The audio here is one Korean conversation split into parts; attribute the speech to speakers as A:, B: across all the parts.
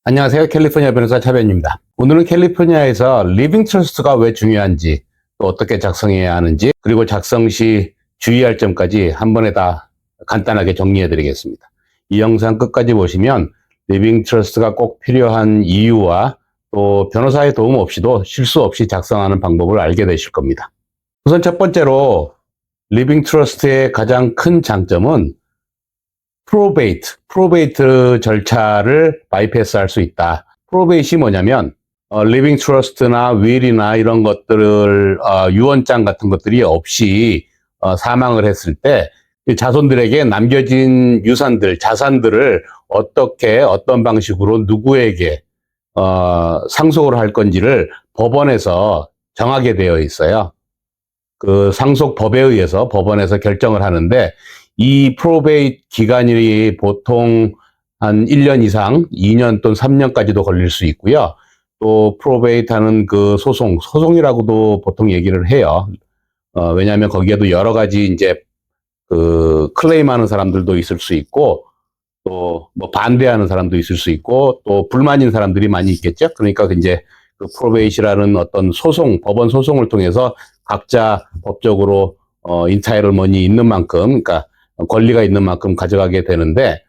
A: 안녕하세요. 캘리포니아 변호사 차변입니다. 오늘은 캘리포니아에서 리빙 트러스트가 왜 중요한지, 또 어떻게 작성해야 하는지, 그리고 작성 시 주의할 점까지 한 번에 다 간단하게 정리해 드리겠습니다. 이 영상 끝까지 보시면 리빙 트러스트가 꼭 필요한 이유와 또 변호사의 도움 없이도 실수 없이 작성하는 방법을 알게 되실 겁니다. 우선 첫 번째로 리빙 트러스트의 가장 큰 장점은 프로베이트 절차를 바이패스할 수 있다. 프로베이트이 뭐냐면 리빙 트러스트나 윌이나 이런 것들을 유언장 같은 것들이 없이 사망을 했을 때 자손들에게 남겨진 유산들, 자산들을 어떻게 어떤 방식으로 누구에게 상속을 할 건지를 법원에서 정하게 되어 있어요. 그 상속법에 의해서 법원에서 결정을 하는데, 이 프로베이트 기간이 보통 한 1년 이상, 2년 또는 3년까지도 걸릴 수 있고요. 또 프로베이트 하는 그 소송이라고도 보통 얘기를 해요. 왜냐하면 거기에도 여러 가지 이제 그 클레임하는 사람들도 있을 수 있고, 또 뭐 반대하는 사람도 있을 수 있고, 또 불만인 사람들이 많이 있겠죠. 그러니까 이제 그 프로베이트라는 어떤 법원 소송을 통해서 각자 법적으로 인타이틀먼이 있는 만큼, 그러니까 권리가 있는 만큼 가져가게 되는데,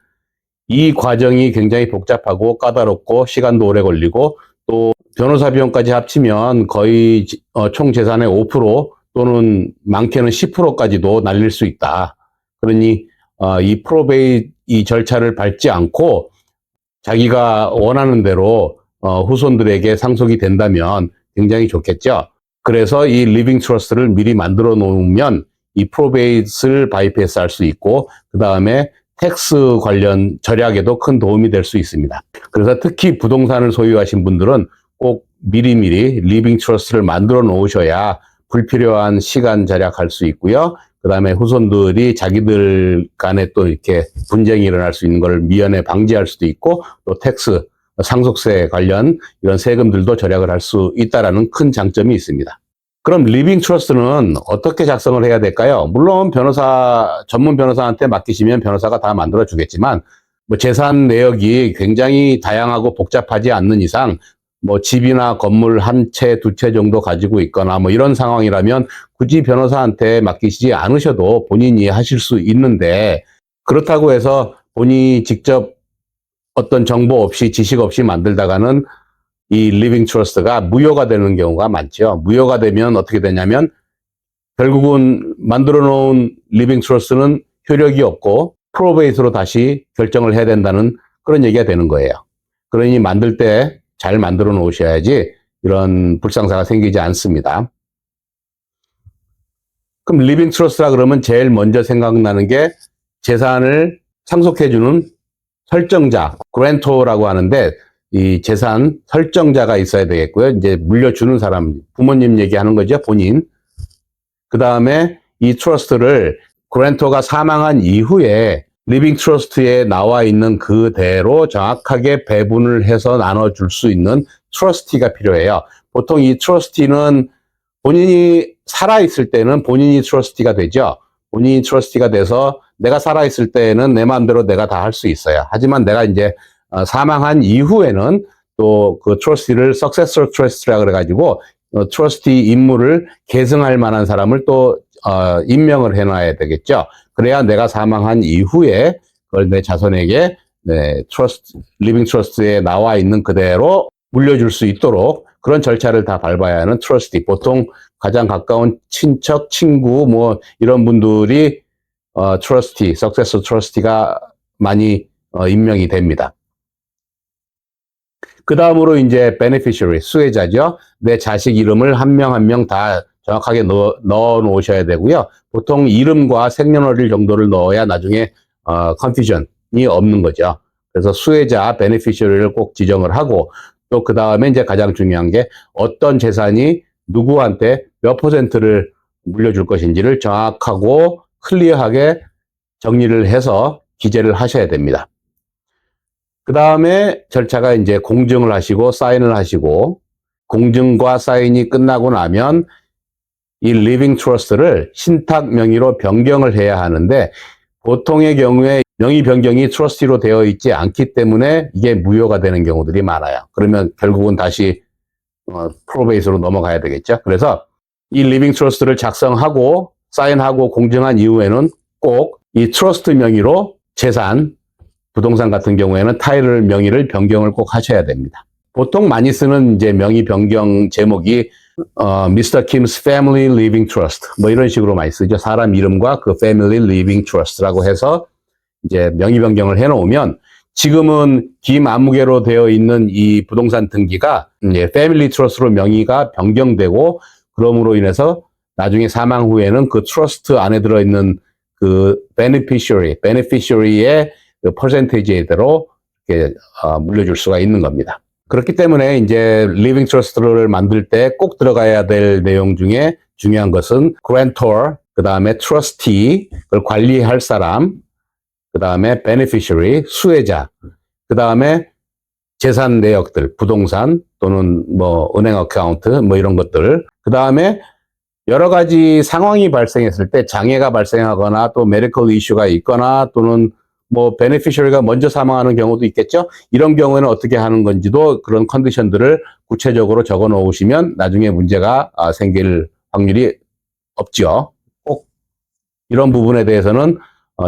A: 이 과정이 굉장히 복잡하고 까다롭고 시간도 오래 걸리고, 또 변호사 비용까지 합치면 거의 총 재산의 5% 또는 많게는 10%까지도 날릴 수 있다. 그러니 이 프로베이트 이 절차를 밟지 않고 자기가 원하는 대로 후손들에게 상속이 된다면 굉장히 좋겠죠. 그래서 이 리빙 트러스트를 미리 만들어 놓으면 이 프로베이트를 바이패스 할 수 있고, 그 다음에 텍스 관련 절약에도 큰 도움이 될 수 있습니다. 그래서 특히 부동산을 소유하신 분들은 꼭 미리미리 리빙 트러스트를 만들어 놓으셔야 불필요한 시간 절약할 수 있고요. 그 다음에 후손들이 자기들 간에 또 이렇게 분쟁이 일어날 수 있는 걸 미연에 방지할 수도 있고, 또 텍스, 상속세 관련 이런 세금들도 절약을 할 수 있다는 큰 장점이 있습니다. 그럼 리빙 트러스트는 어떻게 작성을 해야 될까요? 물론 전문 변호사한테 맡기시면 변호사가 다 만들어 주겠지만, 뭐 재산 내역이 굉장히 다양하고 복잡하지 않는 이상, 뭐 집이나 건물 한 채, 두 채 정도 가지고 있거나 뭐 이런 상황이라면 굳이 변호사한테 맡기시지 않으셔도 본인이 하실 수 있는데, 그렇다고 해서 본인이 직접 어떤 정보 없이, 지식 없이 만들다가는 이 리빙 트러스트가 무효가 되는 경우가 많죠. 무효가 되면 어떻게 되냐면 결국은 만들어 놓은 리빙 트러스트는 효력이 없고 프로베이트로 다시 결정을 해야 된다는 그런 얘기가 되는 거예요. 그러니 만들 때 잘 만들어 놓으셔야지 이런 불상사가 생기지 않습니다. 그럼 리빙 트러스트라 그러면 제일 먼저 생각나는 게 재산을 상속해주는 설정자, 그랜토라고 하는데, 이 재산 설정자가 있어야 되겠고요. 이제 물려주는 사람, 부모님 얘기하는 거죠, 본인. 그 다음에 이 트러스트를 그랜토가 사망한 이후에 리빙 트러스트에 나와 있는 그대로 정확하게 배분을 해서 나눠줄 수 있는 트러스티가 필요해요. 보통 이 트러스티는 본인이 살아있을 때는 본인이 트러스티가 되죠. 본인이 트러스티가 돼서 내가 살아있을 때는 내 마음대로 내가 다 할 수 있어요. 하지만 내가 이제 사망한 이후에는 또 그 트러스티를 석세서 트러스티라 그래가지고 트러스티 임무를 계승할 만한 사람을 또 임명을 해놔야 되겠죠. 그래야 내가 사망한 이후에 그걸 내 자손에게 리빙 트러스트에 나와 있는 그대로 물려줄 수 있도록 그런 절차를 다 밟아야 하는 트러스티. 보통 가장 가까운 친척, 친구 뭐 이런 분들이 석세서 트러스티가 많이 임명이 됩니다. 그 다음으로 이제 beneficiary, 수혜자죠. 내 자식 이름을 한 명 한 명 다 정확하게 넣어 놓으셔야 되고요. 보통 이름과 생년월일 정도를 넣어야 나중에 컨퓨전이 없는 거죠. 그래서 수혜자, beneficiary를 꼭 지정을 하고, 또 그 다음에 이제 가장 중요한 게 어떤 재산이 누구한테 몇 퍼센트를 물려줄 것인지를 정확하고 클리어하게 정리를 해서 기재를 하셔야 됩니다. 그 다음에 절차가 이제 공증을 하시고 사인을 하시고, 공증과 사인이 끝나고 나면 이 리빙 트러스트를 신탁 명의로 변경을 해야 하는데, 보통의 경우에 명의 변경이 트러스티로 되어 있지 않기 때문에 이게 무효가 되는 경우들이 많아요. 그러면 결국은 다시 프로베이스로 넘어가야 되겠죠. 그래서 이 리빙 트러스트를 작성하고 사인하고 공증한 이후에는 꼭 이 트러스트 명의로 재산, 부동산 같은 경우에는 타이틀 명의를 변경을 꼭 하셔야 됩니다. 보통 많이 쓰는 이제 명의 변경 제목이 Mr. Kim's Family Living Trust 뭐 이런 식으로 많이 쓰죠. 사람 이름과 그 Family Living Trust라고 해서 이제 명의 변경을 해놓으면 지금은 김 아무개로 되어 있는 이 부동산 등기가 이제 패밀리 트러스트로 명의가 변경되고 그럼으로 인해서 나중에 사망 후에는 그 트러스트 안에 들어있는 그 beneficiary의 그 퍼센테이지대로 이렇게 물려줄 수가 있는 겁니다. 그렇기 때문에 이제 리빙 트러스트를 만들 때 꼭 들어가야 될 내용 중에 중요한 것은 grantor, 그 다음에 trustee, 그걸 관리할 사람, 그 다음에 beneficiary, 수혜자, 그 다음에 재산 내역들, 부동산 또는 뭐 은행 어카운트 뭐 이런 것들, 그 다음에 여러 가지 상황이 발생했을 때 장애가 발생하거나 또 메디컬 이슈가 있거나 또는 뭐 베네피셔리가 먼저 사망하는 경우도 있겠죠. 이런 경우에는 어떻게 하는 건지도 그런 컨디션들을 구체적으로 적어 놓으시면 나중에 문제가 생길 확률이 없죠. 꼭 이런 부분에 대해서는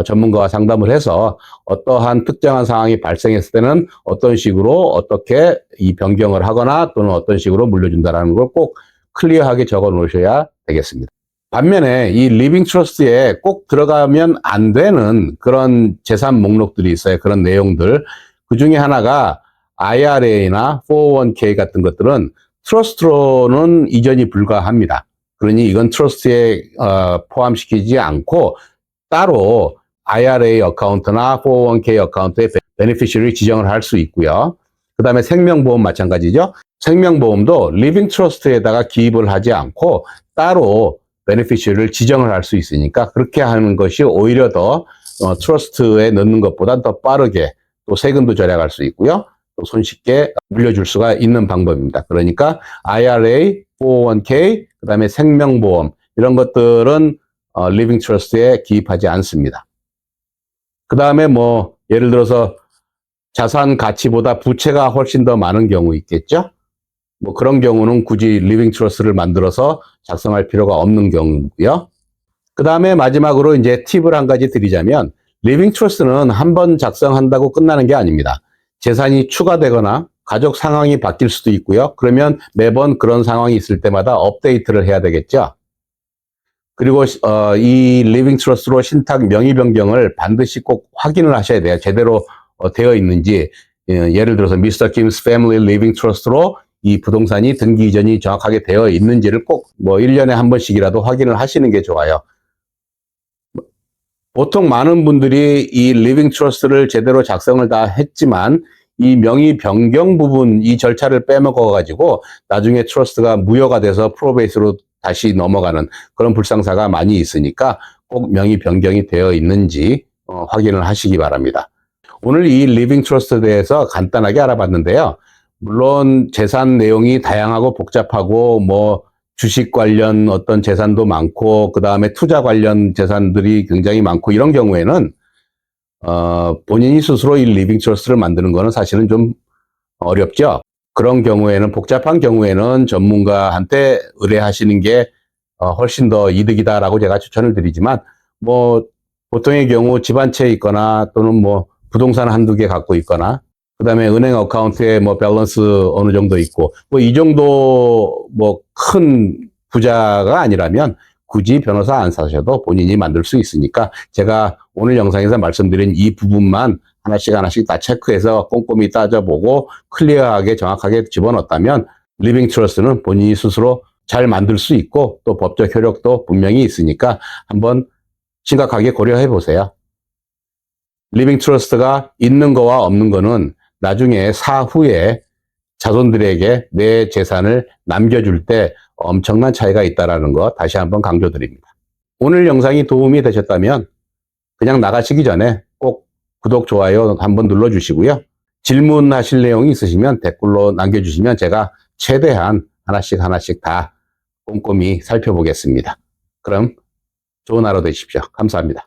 A: 전문가와 상담을 해서 어떠한 특정한 상황이 발생했을 때는 어떤 식으로 어떻게 이 변경을 하거나 또는 어떤 식으로 물려준다는 걸 꼭 클리어하게 적어 놓으셔야 되겠습니다. 반면에 이 리빙 트러스트에 꼭 들어가면 안 되는 그런 재산 목록들이 있어요. 그런 내용들. 그 중에 하나가 IRA나 401k 같은 것들은 트러스트로는 이전이 불가합니다. 그러니 이건 트러스트에 포함시키지 않고 따로 IRA 어카운트나 401k 어카운트에 베네피셔리 지정을 할 수 있고요. 그 다음에 생명보험 마찬가지죠. 생명보험도 리빙 트러스트에다가 기입을 하지 않고 따로 베네피셔리를 지정을 할 수 있으니까 그렇게 하는 것이 오히려 더 트러스트에 넣는 것보다 더 빠르게 또 세금도 절약할 수 있고요. 또 손쉽게 물려줄 수가 있는 방법입니다. 그러니까 IRA, 401k, 그 다음에 생명보험 이런 것들은 리빙 트러스트에 기입하지 않습니다. 그 다음에 뭐 예를 들어서 자산 가치보다 부채가 훨씬 더 많은 경우 있겠죠. 뭐 그런 경우는 굳이 리빙 트러스트를 만들어서 작성할 필요가 없는 경우고요. 그 다음에 마지막으로 이제 팁을 한 가지 드리자면 리빙 트러스트는 한 번 작성한다고 끝나는 게 아닙니다. 재산이 추가되거나 가족 상황이 바뀔 수도 있고요. 그러면 매번 그런 상황이 있을 때마다 업데이트를 해야 되겠죠. 그리고 이 리빙 트러스트로 신탁 명의 변경을 반드시 꼭 확인을 하셔야 돼요. 제대로 되어 있는지. 예를 들어서 Mr. Kim's Family Living Trust로 이 부동산이 등기 이전이 정확하게 되어 있는지를 꼭 뭐 1년에 한 번씩이라도 확인을 하시는 게 좋아요. 보통 많은 분들이 이 리빙 트러스트를 제대로 작성을 다 했지만 이 명의 변경 부분 이 절차를 빼먹어 가지고 나중에 트러스트가 무효가 돼서 프로베이스로 다시 넘어가는 그런 불상사가 많이 있으니까 꼭 명의 변경이 되어 있는지 확인을 하시기 바랍니다. 오늘 이 리빙 트러스트에 대해서 간단하게 알아봤는데요. 물론 재산 내용이 다양하고 복잡하고 뭐 주식 관련 어떤 재산도 많고 그 다음에 투자 관련 재산들이 굉장히 많고 이런 경우에는 본인이 스스로 이 리빙 트러스트를 만드는 거는 사실은 좀 어렵죠. 그런 경우에는 복잡한 경우에는 전문가한테 의뢰하시는 게 훨씬 더 이득이다라고 제가 추천을 드리지만 뭐 보통의 경우 집안채에 있거나 또는 뭐 부동산 한두 개 갖고 있거나 그 다음에 은행 어카운트에 뭐 밸런스 어느 정도 있고 뭐 이 정도 뭐 큰 부자가 아니라면 굳이 변호사 안 사셔도 본인이 만들 수 있으니까 제가 오늘 영상에서 말씀드린 이 부분만 하나씩 하나씩 다 체크해서 꼼꼼히 따져보고 클리어하게 정확하게 집어넣었다면 리빙 트러스트는 본인이 스스로 잘 만들 수 있고 또 법적 효력도 분명히 있으니까 한번 심각하게 고려해 보세요. 리빙 트러스트가 있는 거와 없는 거는 나중에 사후에 자손들에게 내 재산을 남겨줄 때 엄청난 차이가 있다는 거 다시 한번 강조드립니다. 오늘 영상이 도움이 되셨다면 그냥 나가시기 전에 꼭 구독, 좋아요 한번 눌러주시고요. 질문하실 내용이 있으시면 댓글로 남겨주시면 제가 최대한 하나씩 다 꼼꼼히 살펴보겠습니다. 그럼 좋은 하루 되십시오. 감사합니다.